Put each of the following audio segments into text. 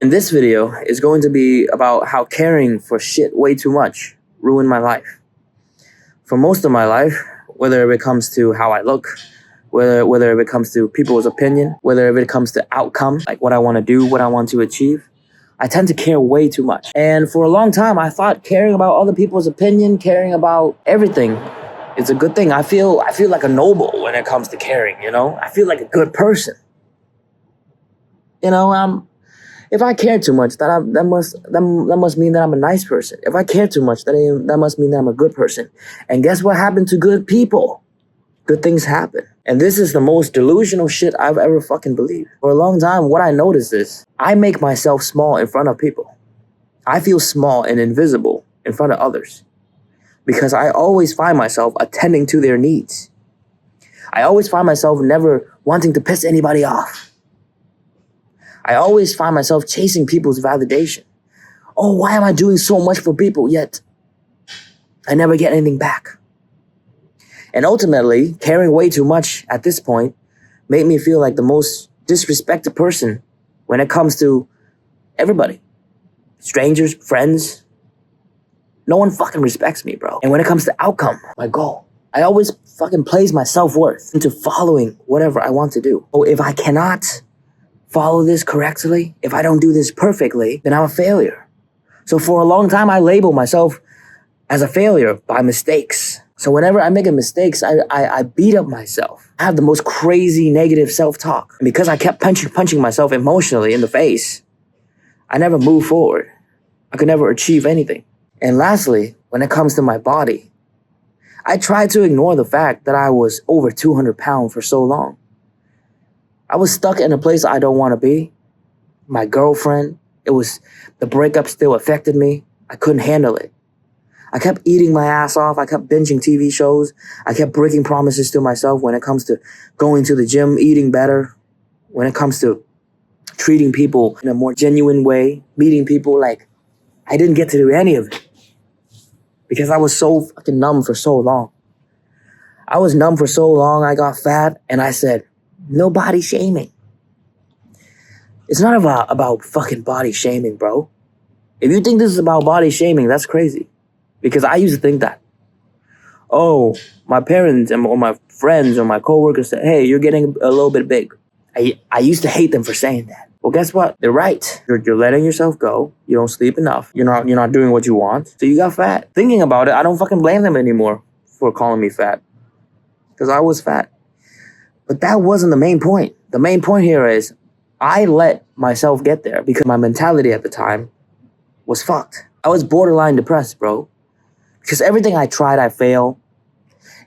And this video is going to be about how caring for shit way too much ruined my life. For most of my life, whether it comes to how I look, whether it comes to people's opinion, whether it comes to outcome, like what I want to do, what I want to achieve, I tend to care way too much. And for a long time, I thought caring about other people's opinion, caring about everything is a good thing. I feel like a noble when it comes to caring, you know? I feel like a good person. You know, if I care too much, that must mean that I'm a nice person. If I care too much, that must mean that I'm a good person. And guess what happened to good people? Good things happen. And this is the most delusional shit I've ever fucking believed. For a long time, what I noticed is I make myself small in front of people. I feel small and invisible in front of others because I always find myself attending to their needs. I always find myself never wanting to piss anybody off. I always find myself chasing people's validation. Oh, why am I doing so much for people yet I never get anything back? And ultimately, caring way too much at this point made me feel like the most disrespected person when it comes to everybody. Strangers, friends. No one fucking respects me, bro. And when it comes to outcome, my goal, I always fucking place my self-worth into following whatever I want to do. Oh, if I cannot follow this correctly, if I don't do this perfectly, then I'm a failure. So for a long time, I labeled myself as a failure by mistakes. So whenever I make a mistakes, I beat up myself. I have the most crazy negative self-talk. And because I kept punching myself emotionally in the face, I never moved forward. I could never achieve anything. And lastly, when it comes to my body, I tried to ignore the fact that I was over 200 pounds for so long. I was stuck in a place I don't want to be. My girlfriend, the breakup still affected me. I couldn't handle it. I kept eating my ass off. I kept binging TV shows. I kept breaking promises to myself when it comes to going to the gym, eating better. When it comes to treating people in a more genuine way, meeting people, like I didn't get to do any of it because I was so fucking numb for so long. I was numb for so long. I got fat and I said, no body shaming. It's not about fucking body shaming, bro. If you think this is about body shaming, that's crazy. Because I used to think that, oh, my parents or my friends or my coworkers said, hey, you're getting a little bit big. I used to hate them for saying that. Well, guess what? They're right. You're letting yourself go. You don't sleep enough. You're not doing what you want. So you got fat. Thinking about it, I don't fucking blame them anymore for calling me fat. Because I was fat. But that wasn't the main point. The main point here is I let myself get there because my mentality at the time was fucked. I was borderline depressed, bro. Because everything I tried, I fail.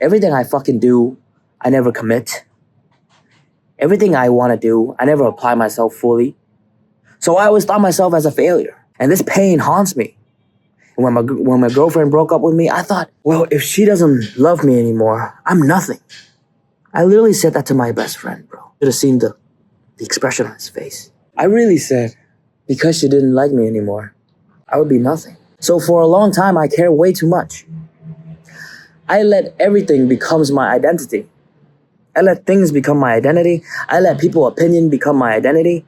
Everything I fucking do, I never commit. Everything I want to do, I never apply myself fully. So I always thought myself as a failure. And this pain haunts me. And when my girlfriend broke up with me, I thought, well, if she doesn't love me anymore, I'm nothing. I literally said that to my best friend, bro. You should have seen the expression on his face. I really said, because she didn't like me anymore, I would be nothing. So for a long time, I cared way too much. I let everything become my identity. I let things become my identity. I let people's opinion become my identity.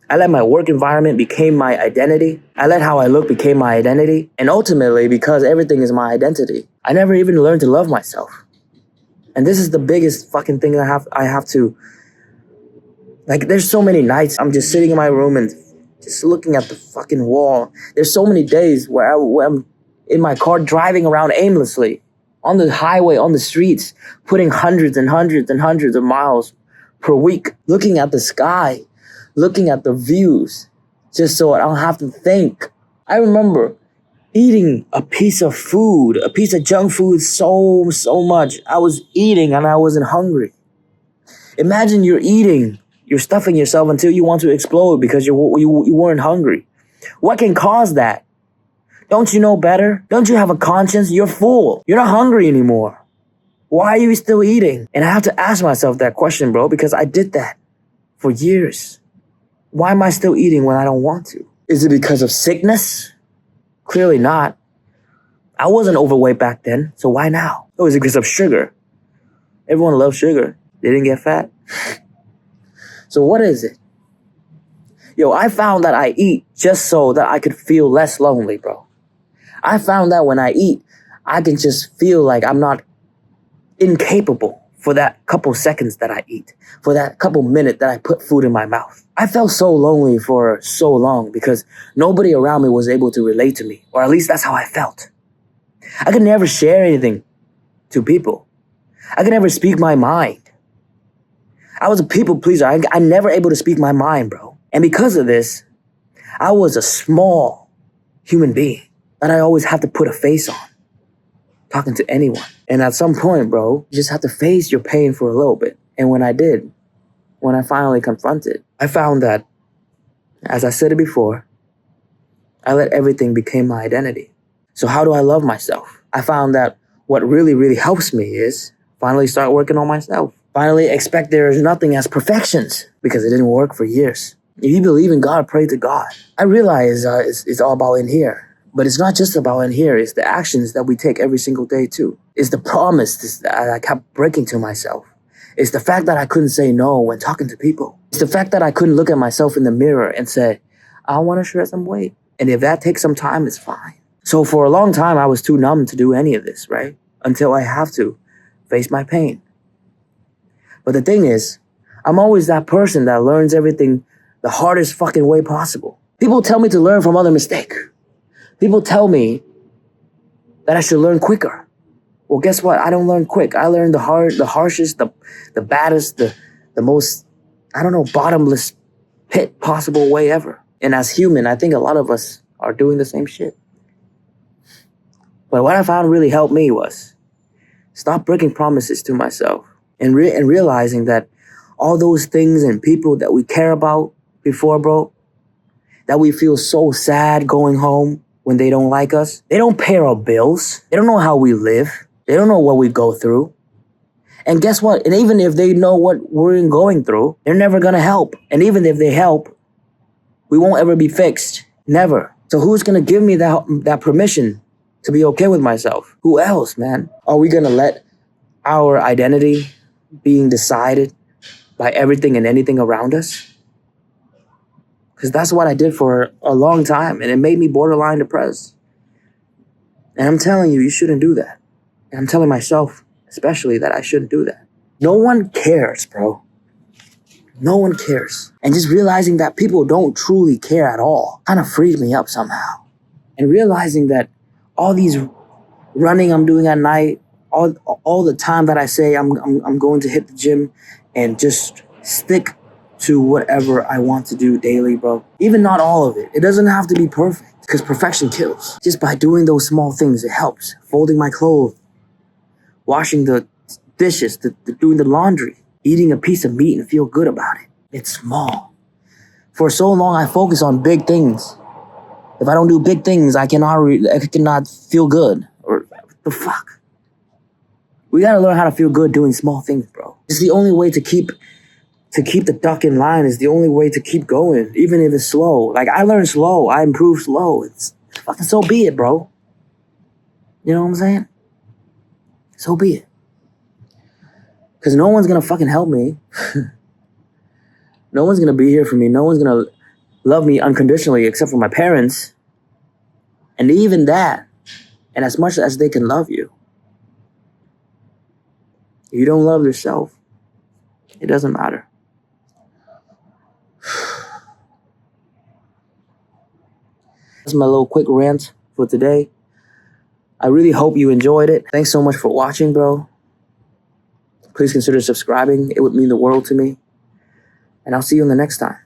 I let my work environment become my identity. I let how I look become my identity. And ultimately, because everything is my identity, I never even learned to love myself. And this is the biggest fucking thing I have to, like, there's so many nights I'm just sitting in my room and just looking at the fucking wall. There's so many days where I'm in my car driving around aimlessly on the highway, on the streets, putting hundreds and hundreds and hundreds of miles per week, looking at the sky, looking at the views, just so I don't have to think. I remember eating a piece of food, a piece of junk food so much. I was eating and I wasn't hungry. Imagine you're stuffing yourself until you want to explode because you weren't hungry. What can cause that? Don't you know better? Don't you have a conscience? You're full. You're not hungry anymore. Why are you still eating? And I have to ask myself that question, bro, because I did that for years. Why am I still eating when I don't want to? Is it because of sickness? Clearly not. I wasn't overweight back then, so why now? Oh, is it because of sugar? Everyone loves sugar. They didn't get fat. So what is it? Yo, I found that I eat just so that I could feel less lonely, bro. I found that when I eat, I can just feel like I'm not incapable for that couple seconds that I eat, for that couple minutes that I put food in my mouth. I felt so lonely for so long because nobody around me was able to relate to me, or at least that's how I felt. I could never share anything to people. I could never speak my mind. I was a people pleaser. I never able to speak my mind, bro. And because of this, I was a small human being that I always have to put a face on, talking to anyone. And at some point, bro, you just have to face your pain for a little bit. And when I did, when I finally confronted, I found that, as I said it before, I let everything become my identity. So how do I love myself? I found that what really, really helps me is finally start working on myself. Finally expect there is nothing as perfections, because it didn't work for years. If you believe in God, pray to God. I realize it's all about in here. But it's not just about in here. It's the actions that we take every single day too. It's the promise that I kept breaking to myself. It's the fact that I couldn't say no when talking to people. It's the fact that I couldn't look at myself in the mirror and say, I want to shred some weight. And if that takes some time, it's fine. So for a long time, I was too numb to do any of this, right? Until I have to face my pain. But the thing is, I'm always that person that learns everything the hardest fucking way possible. People tell me to learn from other mistakes. People tell me that I should learn quicker. Well, guess what? I don't learn quick. I learn the harshest, the baddest, the most, bottomless pit possible way ever. And as human, I think a lot of us are doing the same shit. But what I found really helped me was stop breaking promises to myself and realizing that all those things and people that we care about before, bro, that we feel so sad going home when they don't like us. They don't pay our bills. They don't know how we live. They don't know what we go through. And guess what? And even if they know what we're going through, they're never gonna help. And even if they help, we won't ever be fixed. Never. So who's gonna give me that permission to be okay with myself? Who else, man? Are we gonna let our identity being decided by everything and anything around us? Because that's what I did for a long time, and it made me borderline depressed. And I'm telling you, you shouldn't do that. And I'm telling myself, especially, that I shouldn't do that. No one cares, bro. No one cares. And just realizing that people don't truly care at all kind of freed me up somehow. And realizing that all these running I'm doing at night, all the time that I say I'm going to hit the gym and just stick to whatever I want to do daily, bro. Even not all of it. It doesn't have to be perfect, because perfection kills. Just by doing those small things, it helps. Folding my clothes, washing the dishes, doing the laundry, eating a piece of meat and feel good about it. It's small. For so long, I focus on big things. If I don't do big things, I cannot feel good. Or what the fuck? We gotta learn how to feel good doing small things, bro. It's the only way to keep the duck in line. Is the only way to keep going, even if it's slow. Like, I learned slow, I improved slow. It's fucking so be it, bro. You know what I'm saying? So be it. Because no one's gonna fucking help me. No one's gonna be here for me. No one's gonna love me unconditionally except for my parents. And even that, and as much as they can love you, if you don't love yourself, it doesn't matter. That's my little quick rant for today. I really hope you enjoyed it. Thanks so much for watching, bro. Please consider subscribing. It would mean the world to me. And I'll see you in the next time.